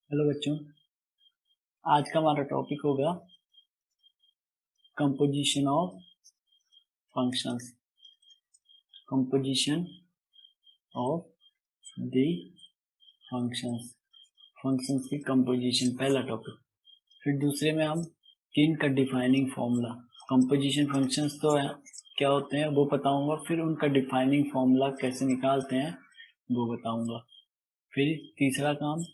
Hello बच्चों, आज का हमारा टॉपिक होगा composition of functions. Composition of the functions, functions की कंपोजिशन पहला टॉपिक। फिर दूसरे में हम तीन का डिफाइनिंग फॉर्मूला। कंपोजिशन फंक्शंस तो क्या होते हैं वो बताऊंगा, फिर उनका डिफाइनिंग फॉर्मूला कैसे निकालते हैं वो बताऊंगा। फिर तीसरा काम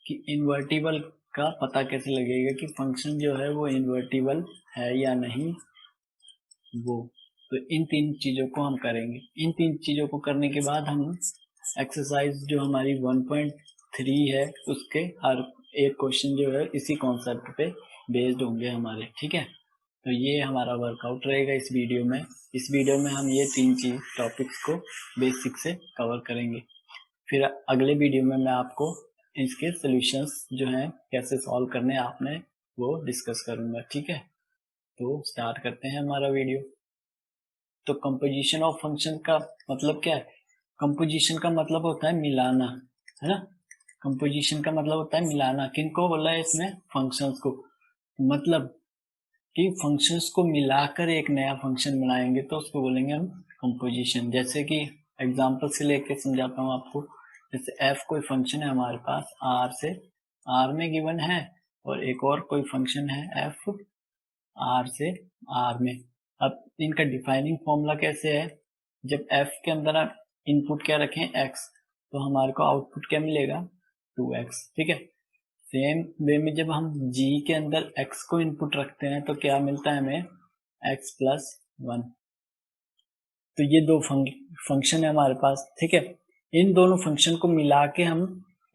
कि इन्वर्टिबल का पता कैसे लगेगा कि फंक्शन जो है वो इन्वर्टिबल है या नहीं वो। तो इन तीन चीज़ों को हम करेंगे। इन तीन चीज़ों को करने के बाद हम एक्सरसाइज जो हमारी 1.3 है उसके हर एक क्वेश्चन जो है इसी कॉन्सेप्ट पे बेस्ड होंगे हमारे, ठीक है। तो ये हमारा वर्कआउट रहेगा इस वीडियो में। इस वीडियो में हम ये तीन चीज टॉपिक्स को बेसिक से कवर करेंगे। फिर अगले वीडियो में मैं आपको इसके सॉल्यूशंस जो हैं कैसे सॉल्व करने आपने वो डिस्कस करूंगा, ठीक है। तो स्टार्ट करते हैं हमारा वीडियो। तो कंपोजिशन ऑफ फंक्शन का मतलब क्या है? कंपोजिशन का मतलब होता है मिलाना, है ना। कंपोजिशन का मतलब होता है मिलाना। किनको बोला है इसमें? फंक्शंस को। मतलब कि फंक्शंस को मिलाकर एक नया फंक्शन बनाएंगे तो उसको बोलेंगे हम कंपोजिशन। जैसे कि एग्जांपल से लेके समझाता हूँ आपको। जैसे एफ कोई फंक्शन है हमारे पास आर से, आर में गिवन है, और एक और कोई फंक्शन है एफ आर से आर में। अब इनका डिफाइनिंग फॉर्मूला कैसे है? जब एफ के अंदर आप इनपुट क्या रखें एक्स, तो हमारे को आउटपुट क्या मिलेगा 2x, ठीक है। सेम वे में जब हम g के अंदर x को इनपुट रखते हैं तो क्या मिलता है हमें x+1। तो ये दो फंक्शन है हमारे पास, ठीक है। इन दोनों फंक्शन को मिला के हम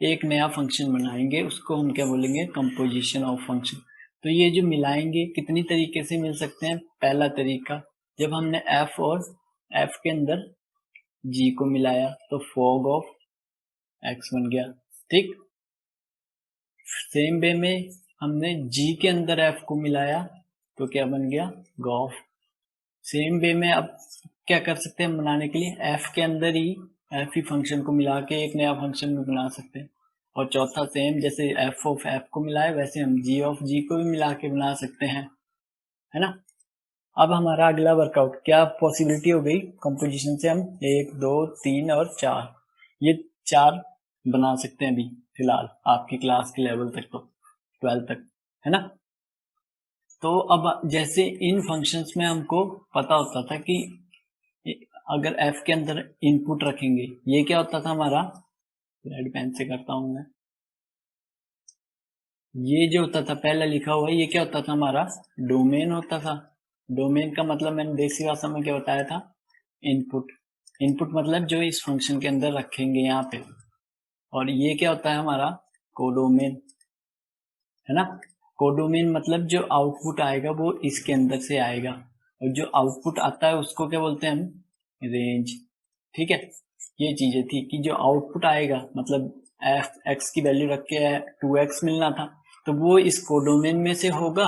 एक नया फंक्शन बनाएंगे, उसको हम क्या बोलेंगे? Composition of function. तो ये जो मिलाएंगे कितनी तरीके से मिल सकते हैं? पहला तरीका, जब हमने f और f के अंदर g को मिलाया तो फॉग ऑफ x बन गया, ठीक। सेम वे में हमने g के अंदर f को मिलाया तो क्या बन गया? गॉफ। सेम वे में अब क्या कर सकते हैं बनाने के लिए? f के अंदर ही f ही फंक्शन को मिला के एक नया फंक्शन भी बना सकते हैं। और चौथा सेम, जैसे f ऑफ f को मिलाए वैसे हम g ऑफ g को भी मिला के बना सकते हैं, है ना। अब हमारा अगला वर्कआउट, क्या पॉसिबिलिटी हो गई कंपोजिशन से? हम 1 2 3 और 4, ये 4 बना सकते हैं अभी फिलहाल आपकी क्लास के लेवल तक, तो 12 तक, है ना। तो अब जैसे इन फंक्शंस में हमको पता होता था कि अगर f के अंदर इनपुट रखेंगे, ये क्या होता था हमारा? रेड पेन से करता हूं मैं। ये जो होता था पहला लिखा हुआ, ये क्या होता था हमारा? डोमेन होता था। डोमेन का मतलब मैंने देसी भाषा में क्या बताया था? इनपुट। इनपुट मतलब जो इस फंक्शन के अंदर रखेंगे यहाँ पे। और ये क्या होता है हमारा? कोडोमेन, है ना। कोडोमेन मतलब जो आउटपुट आएगा वो इसके अंदर से आएगा, और जो आउटपुट आता है उसको क्या बोलते हैं हम? रेंज, ठीक है। ये चीजें थी कि जो आउटपुट आएगा मतलब एफ एक्स की वैल्यू रख के 2x मिलना था, तो वो इस कोडोमेन में से होगा।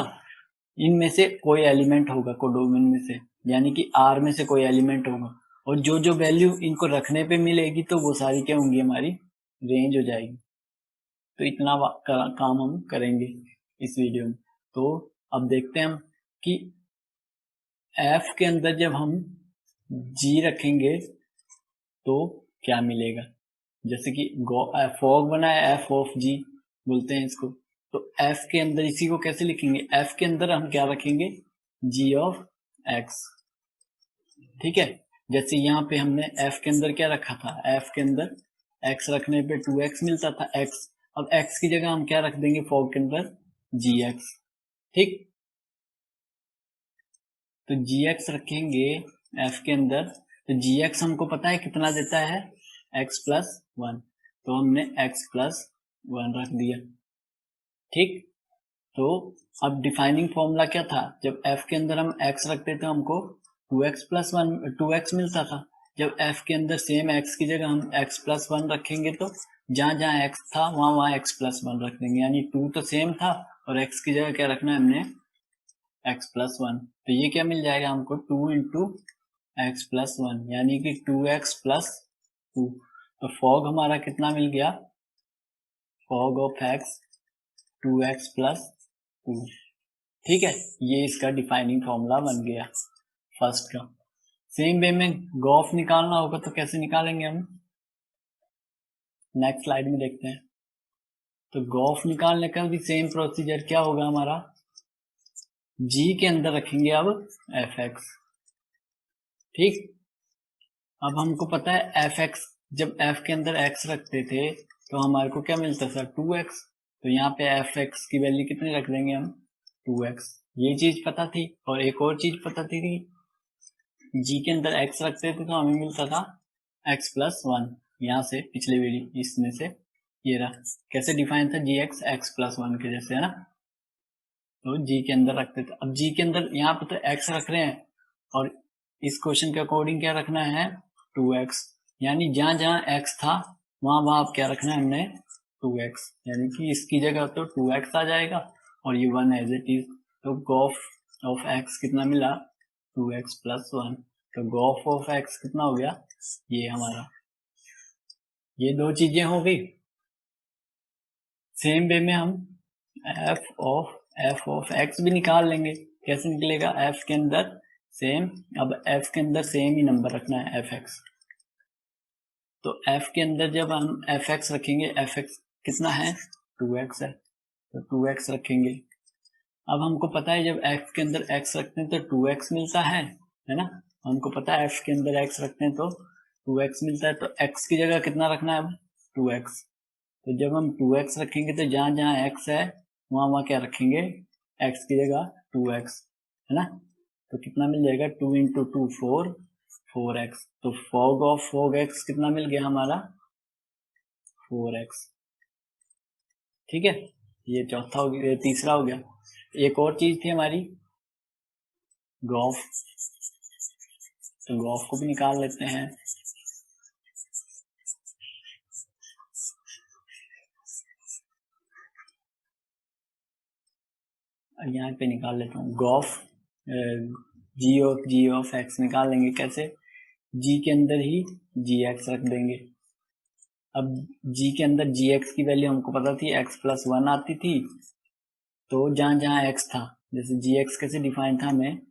इनमें से कोई एलिमेंट होगा कोडोमेन में से, यानी कि आर में से कोई एलिमेंट होगा, और जो जो वैल्यू इनको रखने पे मिलेगी तो वो सारी क्या होंगी? हमारी रेंज हो जाएगी। तो इतना काम हम करेंगे इस वीडियो में। तो अब देखते हैं हम कि f के अंदर जब हम g रखेंगे तो क्या मिलेगा। जैसे कि फॉग बना है, f ऑफ g बोलते हैं इसको। तो f के अंदर इसी को कैसे लिखेंगे? f के अंदर हम क्या रखेंगे? g ऑफ x, ठीक है। जैसे यहाँ पे हमने f के अंदर क्या रखा था? f के अंदर x रखने पे 2x मिलता था x। अब x की जगह हम क्या रख देंगे फॉग के अंदर? gx, ठीक। तो gx रखेंगे f के अंदर, तो gx हमको पता है कितना देता है? x+1। तो हमने x+1 रख दिया, ठीक। तो अब डिफाइनिंग फॉर्मूला क्या था? जब f के अंदर हम x रखते थे हमको 2x+1 2x मिलता था। जब f के अंदर सेम x की जगह हम x+1 रखेंगे तो जहां जहां x था वहां वहां x+1 रख देंगे, यानी 2 तो सेम था और x की जगह क्या रखना है हमने? x+1। तो ये क्या मिल जाएगा हमको? 2 इंटू x+1, यानी कि 2x+2। तो फॉग हमारा कितना मिल गया? Fog of x 2x plus 2। ठीक है, ये इसका डिफाइनिंग फॉर्मूला बन गया फर्स्ट का। सेम वे में गॉफ निकालना होगा तो कैसे निकालेंगे हम, नेक्स्ट स्लाइड में देखते हैं। तो गॉफ निकालने का भी सेम प्रोसीजर क्या होगा हमारा, g के अंदर रखेंगे अब fx। ठीक, अब हमको पता है fx, जब f के अंदर x रखते थे तो हमारे को क्या मिलता था 2x, तो यहाँ पे fx की वैल्यू कितनी रख देंगे हम 2x। ये चीज पता थी, और एक और चीज पता थी कि g के अंदर x रखते थे तो हमें मिलता था x प्लस 1। यहाँ से पिछले वीडियो इसमें से ये रहा, कैसे डिफाइन था जी एक्स एक्स प्लस 1 के जैसे, है ना। तो g के अंदर रखते थे, अब g के अंदर यहाँ पे तो x रख रहे हैं, और इस क्वेश्चन के अकॉर्डिंग क्या रखना है 2x, यानी जहां जहां x था वहां वहां अब क्या रखना है हमने 2x, यानी कि इसकी जगह तो 2x आ जाएगा और ये 1 एज इट इज। तो गॉफ ऑफ x कितना मिला 2x प्लस 1। तो गॉफ ऑफ x कितना हो गया, ये हमारा, ये दो चीजें हो गई। सेम वे में हम एफ ऑफ एक्स भी निकाल लेंगे। कैसे निकलेगा, एफ के अंदर सेम, अब एफ के अंदर सेम ही नंबर रखना है एफ एक्स। तो एफ के अंदर जब हम एफ एक्स रखेंगे, एफ एक्स कितना है 2x है, तो 2x रखेंगे। अब हमको पता है जब f के अंदर x रखते हैं तो 2x मिलता है ना। हमको पता है f के अंदर x रखते हैं तो 2x मिलता है, तो x की जगह कितना रखना है अब 2x। तो जब हम 2x रखेंगे तो जहां जहां x है वहां वहां क्या रखेंगे, x की जगह 2x, है ना। तो कितना मिल जाएगा 2 इंटू 2 4x। तो फॉग ऑफ फॉग x कितना मिल गया हमारा 4x। ठीक है, ये चौथा हो गया, ये तीसरा हो गया। एक और चीज थी हमारी गॉफ, तो गॉफ को भी निकाल लेते हैं। यहाँ पे निकाल लेता हूँ गॉफ, जी ऑफ एक्स निकाल लेंगे। कैसे, जी के अंदर ही जी एक्स रख देंगे। अब जी के अंदर जी एक्स की वैल्यू हमको पता थी x प्लस 1 आती थी, तो जहां जहां x था, जैसे जी एक्स कैसे डिफाइन था हमें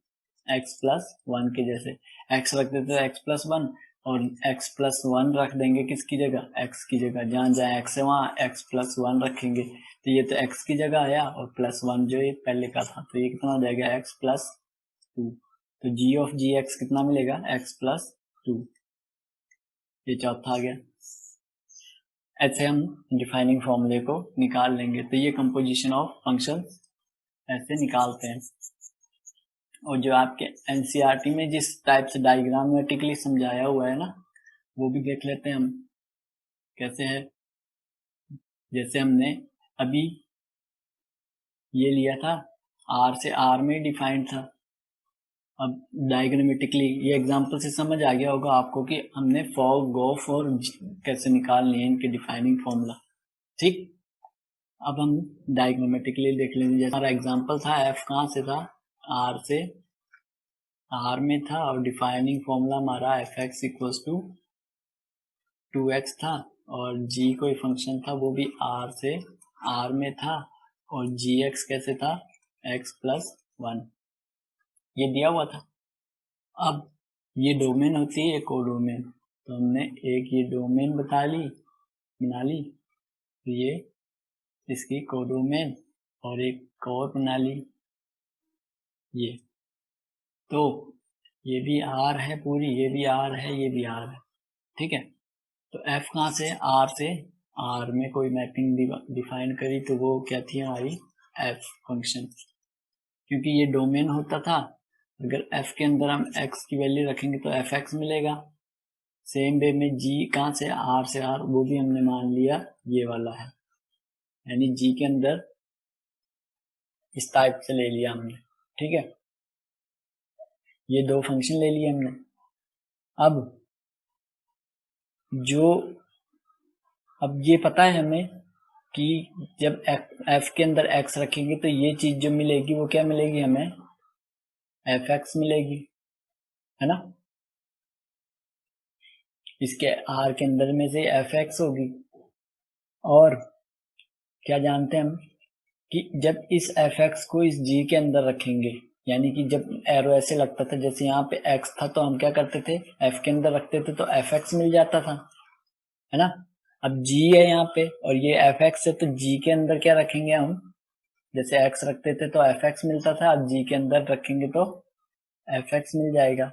x प्लस 1 के जैसे, x रख देते थे x प्लस 1 और x प्लस 1 रख देंगे किसकी जगह, x की जगह। जहां जहां x है वहां x प्लस 1 रखेंगे, तो ये तो x की जगह आया और प्लस 1 जो ये पहले का था, तो ये कितना हो जाएगा x प्लस 2। तो जी ऑफ जी एक्स कितना मिलेगा x प्लस 2, ये चौथा आ गया। ऐसे हम डिफाइनिंग फॉर्मूले को निकाल लेंगे। तो ये कंपोजिशन ऑफ फंक्शन ऐसे निकालते हैं। और जो आपके एनसीईआरटी में जिस टाइप से डायग्रामेटिकली समझाया हुआ है ना, वो भी देख लेते हैं हम कैसे है। जैसे हमने अभी ये लिया था आर से, आर में डिफाइंड था। अब डायग्रामेटिकली ये एग्जांपल से समझ आ गया होगा आपको कि हमने फॉग गॉफ और कैसे निकालनी है इनके डिफाइनिंग फॉर्मूला। ठीक, अब हम डायग्रामेटिकली देख लेंगे। जैसा हमारा एग्जांपल था, एफ कहाँ से था, आर से, आर में था, और डिफाइनिंग फॉर्मूला हमारा F X equals to 2x था, और g कोई फंक्शन था वो भी r से r में था, और gx कैसे था x प्लस 1, ये दिया हुआ था। अब ये डोमेन होती है एक और डोमेन, तो हमने एक ये डोमेन बना ली, तो ये इसकी कोडोमेन, और एक और बना ली ये। तो ये भी r है पूरी, ये भी r है, ये भी r है। ठीक है, तो f कहाँ से, r से r में कोई मैपिंग डिफाइन करी, तो वो क्या थी हमारी f फंक्शन। क्योंकि ये डोमेन होता था, अगर f के अंदर हम x की वैल्यू रखेंगे तो fx मिलेगा। सेम वे में g कहाँ से, r से r, वो भी हमने मान लिया ये वाला है, यानी g के अंदर इस टाइप से ले लिया हमने। ठीक है, ये दो फंक्शन ले लिए हमने। अब ये पता है हमें कि जब f के अंदर x रखेंगे तो ये चीज जो मिलेगी वो क्या मिलेगी हमें, fx मिलेगी, है ना। इसके r के अंदर में से fx होगी। और क्या जानते हैं हम कि जब इस एफ एक्स को इस जी के अंदर रखेंगे, यानी कि जब एरो ऐसे लगता था, जैसे यहाँ पे एक्स था तो हम क्या करते थे, एफ के अंदर रखते थे तो एफ एक्स मिल जाता था, है ना। अब जी है यहाँ पे और ये एफ एक्स है, तो जी के अंदर क्या रखेंगे हम, जैसे एक्स रखते थे तो एफ एक्स मिलता था, अब जी के अंदर रखेंगे तो एफ एक्स मिल जाएगा।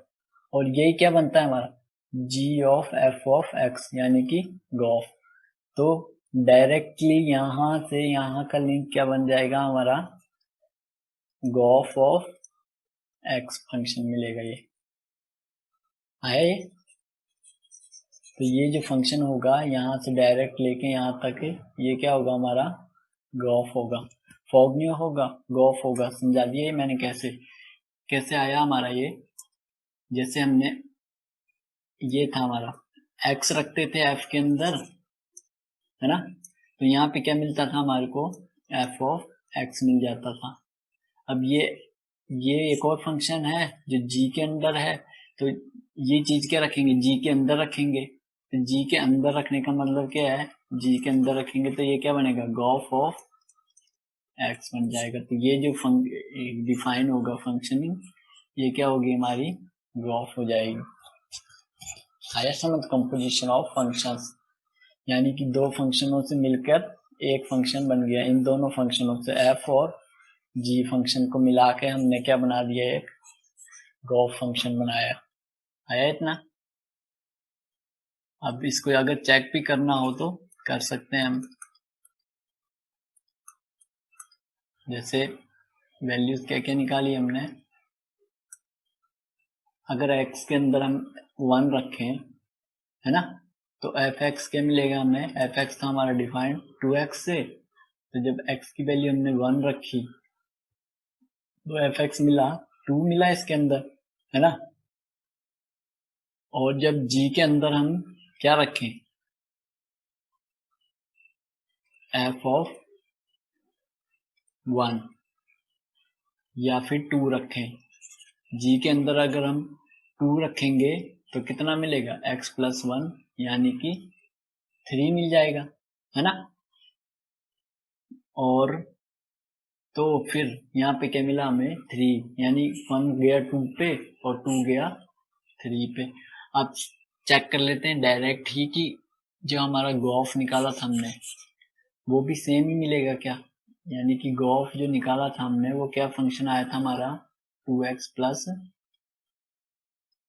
और यही क्या बनता है हमारा, जी ऑफ एक्स, यानी कि गॉफ। तो डायरेक्टली यहाँ से यहाँ का लिंक क्या बन जाएगा हमारा, गॉफ ऑफ एक्स फंक्शन मिलेगा। ये आया ये। तो ये जो फंक्शन होगा यहाँ से डायरेक्ट लेके यहाँ तक, ये क्या होगा हमारा, गॉफ होगा। फॉग नहीं होगा, गॉफ होगा। समझा दिया ये मैंने कैसे कैसे आया हमारा ये। जैसे हमने, ये था हमारा, एक्स रखते थे एफ के अंदर, है ना, तो यहाँ पे क्या मिलता था हमारे को, एफ ऑफ एक्स मिल जाता था। अब ये एक और फंक्शन है जो जी के अंदर है, तो ये चीज क्या रखेंगे, जी के अंदर रखेंगे। तो जी के अंदर रखने का मतलब क्या है, जी के अंदर रखेंगे तो ये क्या बनेगा, गॉफ ऑफ एक्स बन जाएगा। तो ये जो डिफाइन होगा फंक्शनिंग, ये क्या होगी हमारी, गॉफ हो जाएगी। आया समझ, कंपोजिशन ऑफ फंक्शंस, यानी कि दो फंक्शनों से मिलकर एक फंक्शन बन गया। इन दोनों फंक्शनों से एफ और जी फंक्शन को मिला के हमने क्या बना दिया, एक गॉफ फंक्शन बनाया। आया इतना। अब इसको अगर चेक भी करना हो तो कर सकते हैं हम। जैसे वैल्यूज क्या क्या निकाली हमने, अगर x के अंदर हम 1 रखें, है ना, तो एफ एक्स क्या मिलेगा हमें, एफ एक्स था हमारा डिफाइंड 2x से, तो जब x की वैल्यू हमने 1 रखी तो एफ एक्स मिला 2 मिला इसके अंदर, है ना। और जब g के अंदर हम क्या रखें, एफ ऑफ 1 या फिर 2 रखें, जी के अंदर अगर हम 2 रखेंगे तो कितना मिलेगा, x प्लस 1, यानी कि 3 मिल जाएगा, है ना। और तो फिर यहाँ पे क्या मिला हमें, 3, यानी 1 गया 2 पे और 2 गया 3 पे। अब चेक कर लेते हैं डायरेक्ट ही कि जो हमारा गॉफ निकाला था हमने वो भी सेम ही मिलेगा क्या, यानी कि गॉफ जो निकाला था हमने वो क्या फंक्शन आया था हमारा, 2x प्लस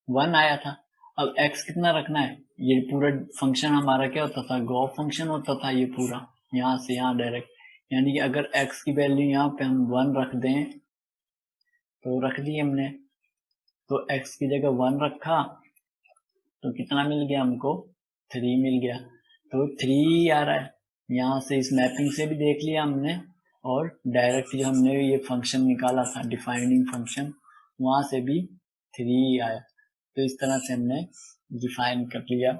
1 आया था। अब x कितना रखना है, ये पूरा फंक्शन हमारा क्या होता था, गॉफ फंक्शन होता था ये पूरा, यहाँ से यहाँ डायरेक्ट, यानी कि अगर x की वैल्यू यहाँ पे हम 1 रख दें, तो रख दी हमने, तो x की जगह 1 रखा तो कितना मिल गया हमको, 3 मिल गया। तो 3 आ रहा है, यहाँ से इस मैपिंग से भी देख लिया हमने, और डायरेक्ट जो हमने ये फंक्शन निकाला था डिफाइनिंग फंक्शन, वहां से भी 3 आया। तो इस तरह से हमने डिफाइन कर लिया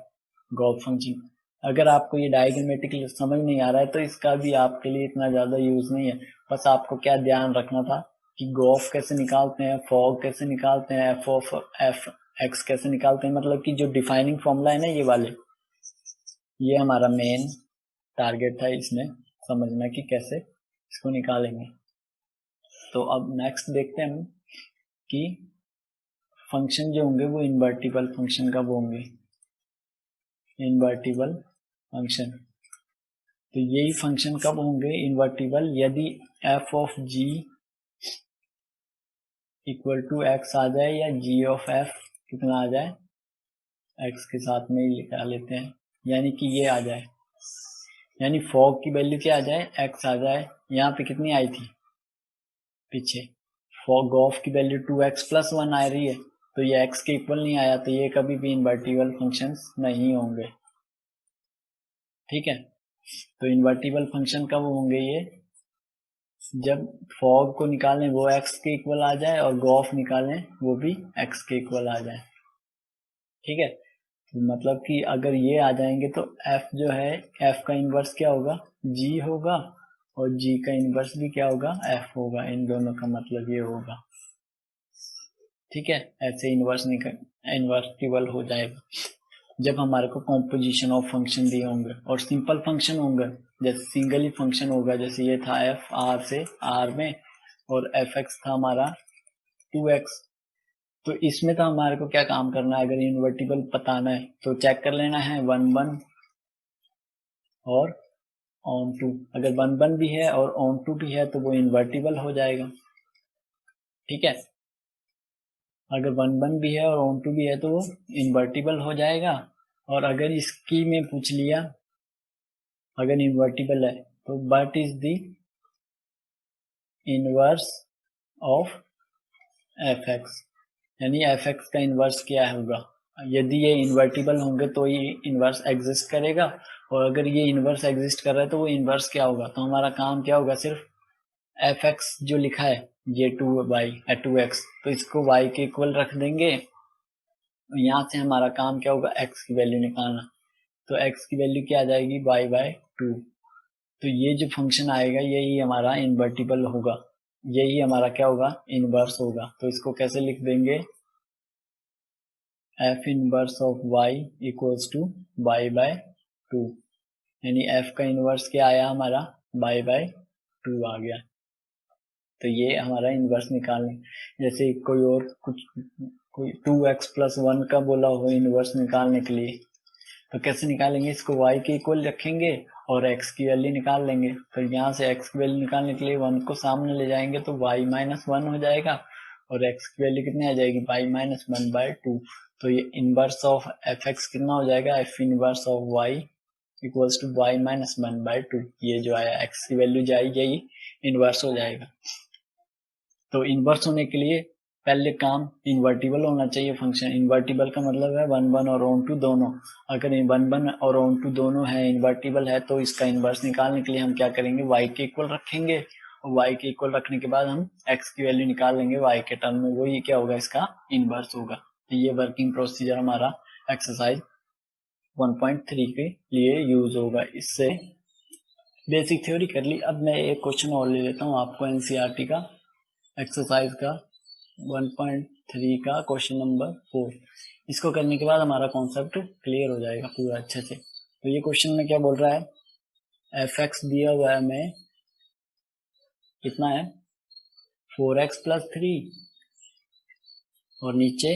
गॉफ फंक्शन। अगर आपको ये डायग्रामेटिक समझ नहीं आ रहा है तो इसका भी आपके लिए इतना ज़्यादा यूज़ नहीं है। बस आपको क्या ध्यान रखना था कि गॉफ कैसे निकालते हैं, फॉग कैसे निकालते हैं, एफ ऑफ एफ एक्स कैसे निकालते हैं, मतलब कि जो डिफाइनिंग फॉर्मूला है ना ये वाले, ये हमारा मेन टारगेट था इसमें समझना कि कैसे इसको निकालेंगे। तो अब नेक्स्ट देखते हैं हम कि फंक्शन जो होंगे वो इन्वर्टिबल फंक्शन कब होंगे, इन्वर्टिबल फंक्शन। तो यही फंक्शन कब होंगे इन्वर्टिबल, यदि F of G equal to X आ जाए, या जी ऑफ एफ कितना आ जाए, एक्स के साथ में ही लिखा लेते हैं, यानी कि ये आ जाए, यानी फॉग की वैल्यू क्या आ जाए, एक्स आ जाए। यहाँ पे कितनी आई थी पीछे, फॉग ऑफ की वैल्यू 2x प्लस 1 आ रही है, तो ये x के इक्वल नहीं आया, तो ये कभी भी इन्वर्टिबल फंक्शंस नहीं होंगे। ठीक है, तो इन्वर्टिबल फंक्शन कब होंगे ये, जब फॉग को निकालें वो x के इक्वल आ जाए और गॉफ निकालें वो भी x के इक्वल आ जाए। ठीक है, तो मतलब कि अगर ये आ जाएंगे तो f जो है, f का इन्वर्स क्या होगा, g होगा, और g का इन्वर्स भी क्या होगा, f होगा। इन दोनों का मतलब ये होगा। ठीक है, ऐसे इन्वर्स इन्वर्टिबल हो जाएगा। जब हमारे को कॉम्पोजिशन ऑफ फंक्शन दिए होंगे और सिंपल फंक्शन होंगे, जैसे सिंगल ही फंक्शन होगा, जैसे ये था एफ आर से आर में और एफ एक्स था हमारा 2x, तो इसमें तो हमारे को क्या काम करना है, अगर इन्वर्टिबल बताना है तो चेक कर लेना है 1 1 और ऑन टू। अगर 1 1 भी है और ऑन टू भी है तो वो इन्वर्टिबल हो जाएगा। ठीक है, अगर 1 1 भी है और ऑन टू भी है तो वो इन्वर्टिबल हो जाएगा। और अगर इसकी में पूछ लिया, अगर इन्वर्टिबल है तो what is the inverse of F x, यानी एफ एक्स का इनवर्स क्या होगा। यदि ये इन्वर्टिबल होंगे तो ये इनवर्स एग्जिस्ट करेगा, और अगर ये इनवर्स एग्जिस्ट कर रहा है तो वो इनवर्स क्या होगा। तो हमारा काम क्या होगा, सिर्फ एफ एक्स जो लिखा है ये 2x, तो इसको y के इक्वल रख देंगे। यहाँ से हमारा काम क्या होगा, x की वैल्यू निकालना। तो x की वैल्यू क्या आ जाएगी, y/2। तो ये जो फंक्शन आएगा यही हमारा इन्वर्टिबल होगा, यही हमारा क्या होगा, इनवर्स होगा। तो इसको कैसे लिख देंगे, f inverse of y equals to y/2, यानी f का इनवर्स क्या आया हमारा, y/2 आ गया। तो ये हमारा इनवर्स निकालने, जैसे कोई और कुछ, कोई 2x+1 का बोला हो इनवर्स निकालने के लिए, तो कैसे निकालेंगे, इसको y के इक्वल रखेंगे और x की वैल्यू निकाल लेंगे। तो यहाँ से x की वैल्यू निकालने के लिए 1 को सामने ले जाएंगे तो y-1 हो जाएगा, और x की वैल्यू कितनी आ जाएगी, y-1/2। तो ये इनवर्स ऑफ एफ एक्स कितना हो जाएगा, f inverse of y equals to y-1/2। ये जो आया x की वैल्यू जाएगी, यही इनवर्स हो जाएगा। तो इनवर्स होने के लिए पहले काम इन्वर्टिबल होना चाहिए फंक्शन। इन्वर्टिबल का मतलब है 1 1 और ऑन टू दोनों। अगर 1 1 और ऑन टू दोनों है, इन्वर्टिबल है, तो इसका इनवर्स निकालने के लिए हम क्या करेंगे, y के इक्वल रखेंगे, और y के इक्वल रखने के बाद हम x की वैल्यू निकाल लेंगे y के टर्म में, वही क्या होगा, इसका इनवर्स होगा। तो ये वर्किंग प्रोसीजर हमारा एक्सरसाइज 1.3 के लिए यूज होगा। इससे बेसिक थ्योरी कर ली। अब मैं एक क्वेश्चन और ले लेता हूँ आपको एनसीईआरटी का, एक्सरसाइज का 1.3 का क्वेश्चन नंबर 4। इसको करने के बाद हमारा कॉन्सेप्ट क्लियर हो जाएगा पूरा अच्छे से। तो ये क्वेश्चन में क्या बोल रहा है, एफ एक्स दिया हुआ है हमें, कितना है 4x+3, और नीचे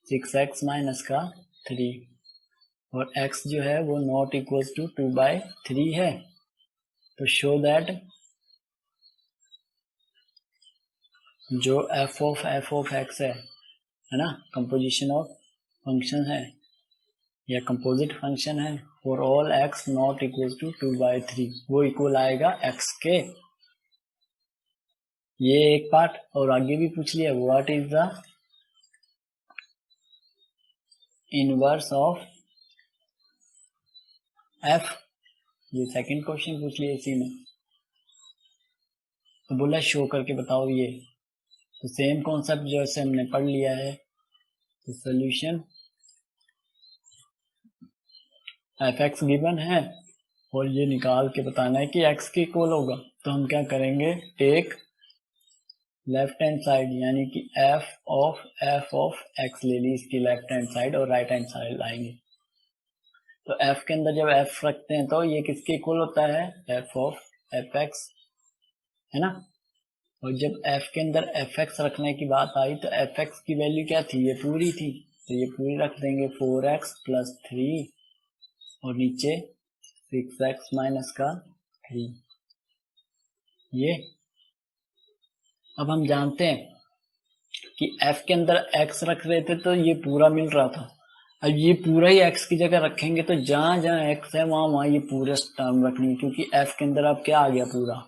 6x-3, और x जो है वो नॉट इक्वल्स टू 2/3 है। तो शो दैट जो f ऑफ x है ना, कंपोजिशन ऑफ फंक्शन है या कंपोजिट फंक्शन है, for all x not equal to 2/3, वो इक्वल आएगा x के। ये एक पार्ट, और आगे भी पूछ लिया what is the inverse of f, ये सेकंड क्वेश्चन पूछ लिया इसी में। तो बोला शो करके बताओ ये, तो सेम कॉन्सेप्ट जैसे हमने पढ़ लिया है। तो सोल्यूशन एफ एक्स गिवन है और ये निकाल के बताना है कि x के इक्वल होगा। तो हम क्या करेंगे, टेक लेफ्ट हैंड साइड, यानी कि f ऑफ x ले ली इसकी लेफ्ट हैंड साइड, और राइट हैंड साइड लाएंगे। तो f के अंदर जब f रखते हैं तो ये किसके इक्वल होता है, f ऑफ एफ एक्स, है ना। और जब f के अंदर एफ एक्स रखने की बात आई तो एफ एक्स की वैल्यू क्या थी, ये पूरी थी, तो ये पूरी रख देंगे 4x+3, और नीचे 6x-3। ये अब हम जानते हैं कि f के अंदर x रख रहे थे तो ये पूरा मिल रहा था। अब ये पूरा ही x की जगह रखेंगे तो जहां जहां x है वहां वहां ये पूरा टर्म रखनी है, क्योंकि f के अंदर अब क्या आ गया, पूरा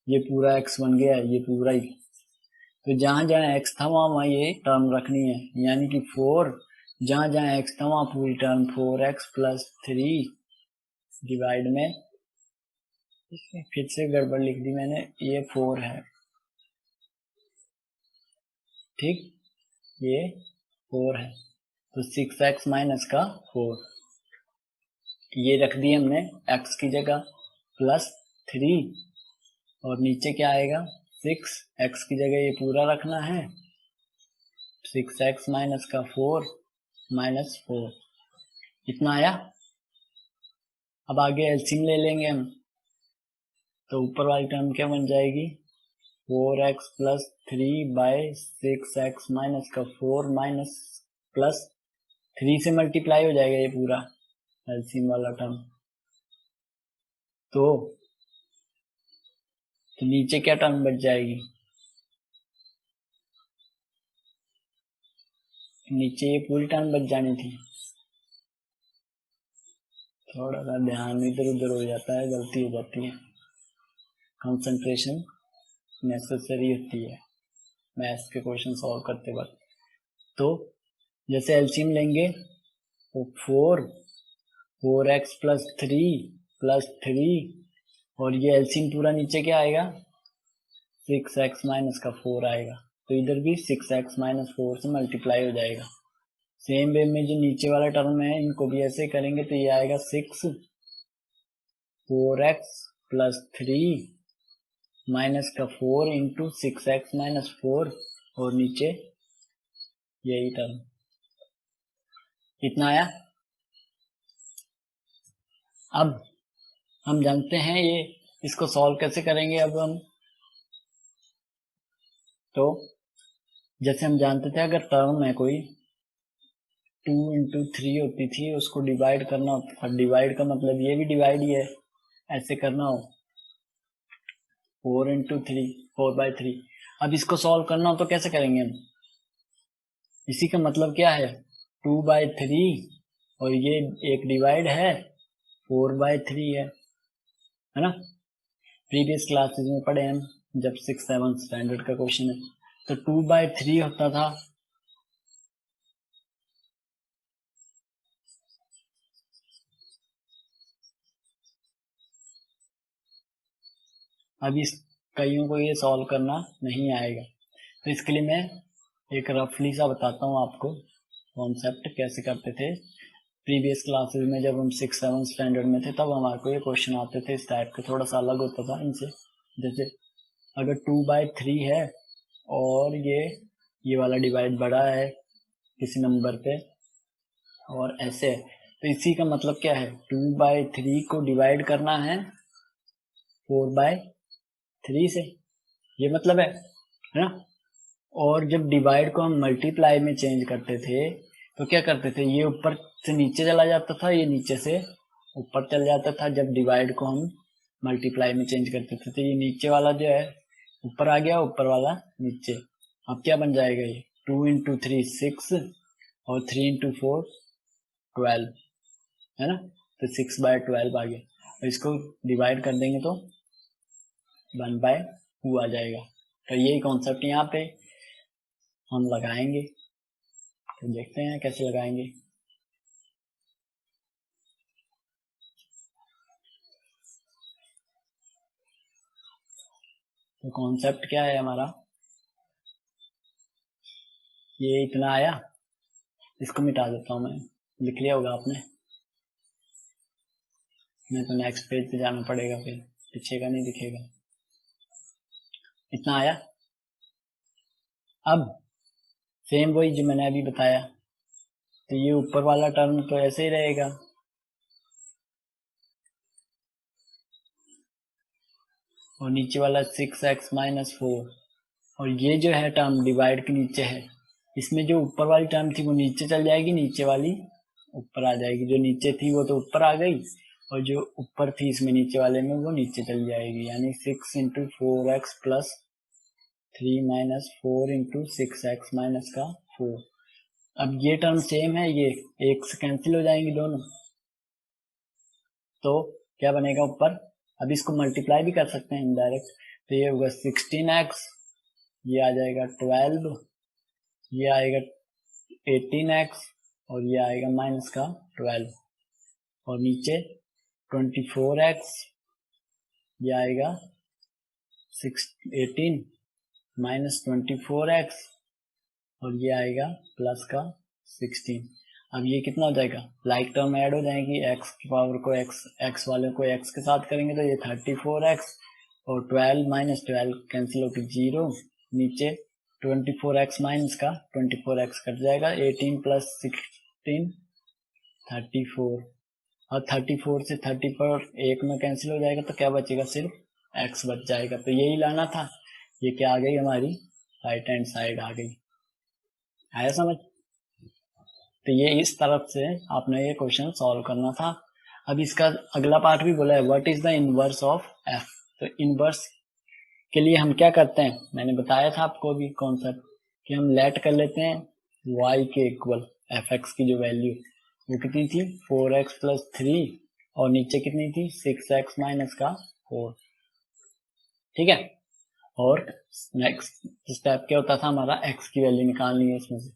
ये पूरा x बन गया है, ये पूरा ही। तो जहां जहां x था वहां वहां ये टर्म रखनी है, यानी कि 4, जहां जहां x था वहां पूरी टर्म 4x+3 डिवाइड में, फिर से गड़बड़ लिख दी मैंने, ये 4 है, ठीक, ये 4 है, तो 6x-4, ये रख दिए हमने x की जगह, +3, और नीचे क्या आएगा 6, x की जगह ये पूरा रखना है, 6x-4 -4, इतना आया। अब आगे एलसीएम ले लेंगे हम, तो ऊपर वाली टर्म क्या बन जाएगी, 4x प्लस 3/6x माइनस का 4 माइनस प्लस 3 से मल्टीप्लाई हो जाएगा ये पूरा एलसीएम वाला टर्म। तो नीचे क्या टर्म बच जाएगी, नीचे ये पूरी टर्म बच जानी थी। थोड़ा सा ध्यान इधर उधर हो जाता है, गलती हो जाती है, कंसंट्रेशन नेसेसरी होती है मैथ्स के क्वेश्चन सॉल्व करते वक्त। तो जैसे एलसीएम लेंगे तो 4x प्लस 3 और ये एलसीएम पूरा नीचे क्या आएगा, 6x माइनस का 4 आएगा। तो इधर भी 6x माइनस 4 से मल्टीप्लाई हो जाएगा। सेम वे में जो नीचे वाला टर्म है इनको भी ऐसे करेंगे तो ये आएगा 4x प्लस 3 माइनस का 4 इंटू 6x माइनस 4 और नीचे यही टर्म। इतना आया। अब हम जानते हैं ये इसको सॉल्व कैसे करेंगे। अब हम तो जैसे हम जानते थे अगर टर्म है कोई 2 इंटू 3 होती थी, उसको डिवाइड करना होता था। डिवाइड का मतलब ये भी डिवाइड ही है, ऐसे करना हो 4 इंटू 3 4/3। अब इसको सॉल्व करना हो तो कैसे करेंगे हम, इसी का मतलब क्या है 2/3 और ये एक डिवाइड है 4/3 है ना। प्रीवियस क्लासेस में पढ़े हम जब 6-7 स्टैंडर्ड का क्वेश्चन है तो 2/3 होता था। अब इस कईयों को ये सॉल्व करना नहीं आएगा, तो इसके लिए मैं एक रफली सा बताता हूँ आपको कॉन्सेप्ट कैसे करते थे। प्रीवियस क्लासेस में जब हम 6-7 स्टैंडर्ड में थे तब हमारे को ये क्वेश्चन आते थे इस टाइप के, थोड़ा सा अलग होता था इनसे। जैसे अगर 2/3 है और ये वाला डिवाइड बड़ा है किसी नंबर पे और ऐसे है, तो इसी का मतलब क्या है 2/3 को डिवाइड करना है 4/3 से, ये मतलब है ना। और जब डिवाइड को हम मल्टीप्लाई में चेंज करते थे तो क्या करते थे, ये ऊपर से नीचे चला जाता था, ये नीचे से ऊपर चल जाता था। जब डिवाइड को हम मल्टीप्लाई में चेंज करते थे तो ये नीचे वाला जो है ऊपर आ गया, ऊपर वाला नीचे। अब क्या बन जाएगा, ये 2 इंटू 3 6 और 3 इंटू 4 12 है ना। तो 6/12 आ गया, और इसको डिवाइड कर देंगे तो 1/2 आ जाएगा। तो यही कॉन्सेप्ट यहाँ पे हम लगाएंगे, तो देखते हैं कैसे लगाएंगे। तो कॉन्सेप्ट क्या है हमारा, ये इतना आया, इसको मिटा देता हूँ मैं, लिख लिया होगा आपने, नहीं तो नेक्स्ट पेज पे जाना पड़ेगा, फिर पीछे का नहीं दिखेगा। इतना आया। अब सेम वही जो मैंने अभी बताया, तो ये ऊपर वाला टर्म तो ऐसे ही रहेगा, और नीचे वाला 6x माइनस 4, और ये जो है टर्म डिवाइड के नीचे है, इसमें जो ऊपर वाली टर्म थी वो नीचे चल जाएगी, नीचे वाली ऊपर आ जाएगी। जो नीचे थी वो तो ऊपर आ गई, और जो ऊपर थी इसमें नीचे वाले में वो नीचे चल जाएगी, यानी 6 into 4x plus 3 minus 4 into 6x minus का 4। अब ये टर्म सेम है, ये एक से कैंसिल हो जाएंगी दोनों, तो क्या बनेगा ऊपर। अब इसको मल्टीप्लाई भी कर सकते हैं इनडायरेक्ट, तो ये होगा 16x, ये आ जाएगा 12, ये आएगा 18x और ये आएगा माइनस का 12, और नीचे 24x, ये आएगा 18 माइनस 24x और ये आएगा प्लस का 16। अब ये कितना हो जाएगा, लाइक टर्म ऐड हो जाएगी, x की पावर को x वाले को x के साथ करेंगे तो ये 34x, और 12 माइनस 12 कैंसिल होकर 0, नीचे 24x माइनस का 24x कट जाएगा, 18 प्लस 16 34, और 34 से 34 एक में कैंसिल हो जाएगा तो क्या बचेगा, सिर्फ x बच जाएगा। तो यही लाना था। ये क्या आ गई हमारी राइट हैंड साइड आ गई। आया समझ? तो ये इस तरफ से आपने ये क्वेश्चन सॉल्व करना था। अब इसका अगला पार्ट भी बोला है, what is the inverse of f। तो इनवर्स के लिए हम क्या करते हैं, मैंने बताया था आपको भी कॉन्सेप्ट कि हम लेट कर लेते हैं y के इक्वल fx की जो वैल्यू वो कितनी थी 4x प्लस 3 और नीचे कितनी थी 6x माइनस का 4। ठीक है। और नेक्स्ट स्टेप क्या होता था हमारा, x की वैल्यू निकालनी है इसमें से।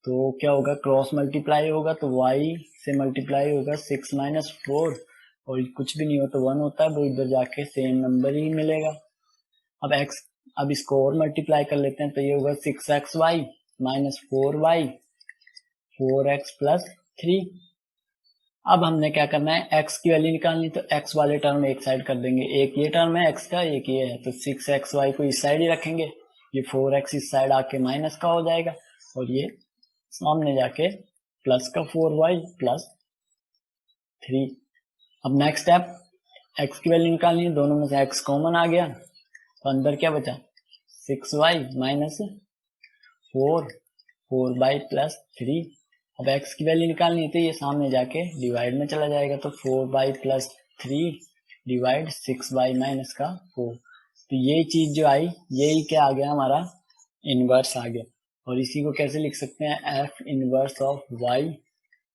तो क्या होगा, क्रॉस मल्टीप्लाई होगा तो y से मल्टीप्लाई होगा 6 माइनस 4 और कुछ भी नहीं हो तो 1 होता है, वो इधर जाके सेम नंबर ही मिलेगा। अब इसको और मल्टीप्लाई कर लेते हैं तो ये होगा 6xy minus 4y 4x plus 3। अब हमने क्या करना है, x की वैल्यू निकालनी, तो x वाले टर्म एक साइड कर देंगे, एक ये टर्म है x का, एक ये है, तो 6xy को इस साइड ही रखेंगे, ये 4x इस साइड आके माइनस का हो जाएगा और ये सामने जाके प्लस का 4y प्लस 3। अब नेक्स्ट स्टेप, x की वैल्यू निकालनी है, दोनों में से x कॉमन आ गया तो अंदर क्या बचा 6y माइनस 4 प्लस 3। अब x की वैल्यू निकालनी है तो ये सामने जाके डिवाइड में चला जाएगा, तो 4y plus 3 divide 6y minus का 4। तो ये चीज जो आई यही क्या आ गया हमारा इनवर्स आ गया। और इसी को कैसे लिख सकते हैं, f inverse of y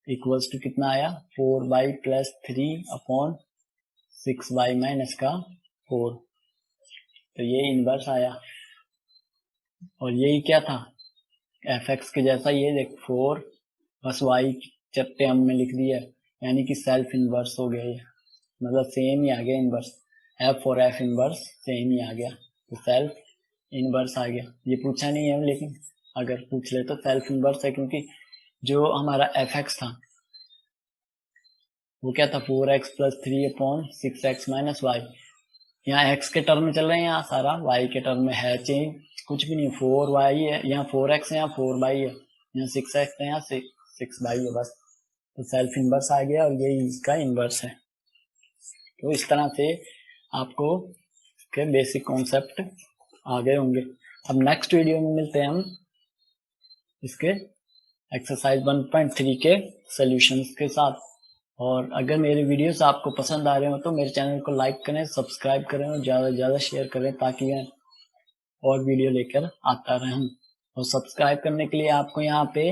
equals to कितना आया 4y plus 3 upon 6y minus का 4। तो ये इनवर्स आया और यही क्या था fx के जैसा, ये देख 4 बस y चट्टे हम में लिख दिया, यानी कि सेल्फ इनवर्स हो गया ये, मतलब सेम ही आ गया इनवर्स, f और f इनवर्स सेम ही आ गया, तो सेल्फ इनवर्स आ गया। ये पूछा नहीं है लेकिन अगर पूछ ले तो सेल्फ इनवर्स है, क्योंकि जो हमारा fx था वो क्या था 4x plus 3 upon 6x minus Y. यहाँ x के टर्म में चल रहे हैं, यहाँ सारा y के टर्म में है, चेंज कुछ भी नहीं, 4y है, यहाँ 4x है, यहाँ 4y है, यहाँ 6x है, यहाँ 6y है बस। तो सेल्फ इनवर्स आ गया और ये इसका इनवर्स है। तो इस तरह से आपको के बेसिक कॉन्सेप्ट आ गए होंगे। अब नेक्स्ट वीडियो में मिलते हैं हम इसके एक्सरसाइज 1.3 के सॉल्यूशंस के साथ। और अगर मेरे वीडियोस आपको पसंद आ रहे हो तो मेरे चैनल को लाइक करें, सब्सक्राइब करें और ज़्यादा से ज़्यादा शेयर करें, ताकि मैं और वीडियो लेकर आता रहूं। और सब्सक्राइब करने के लिए आपको यहाँ पे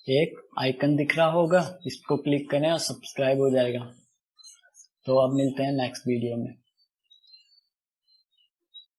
एक आइकन दिख रहा होगा, इसको क्लिक करें और सब्सक्राइब हो जाएगा। तो अब मिलते हैं नेक्स्ट वीडियो में।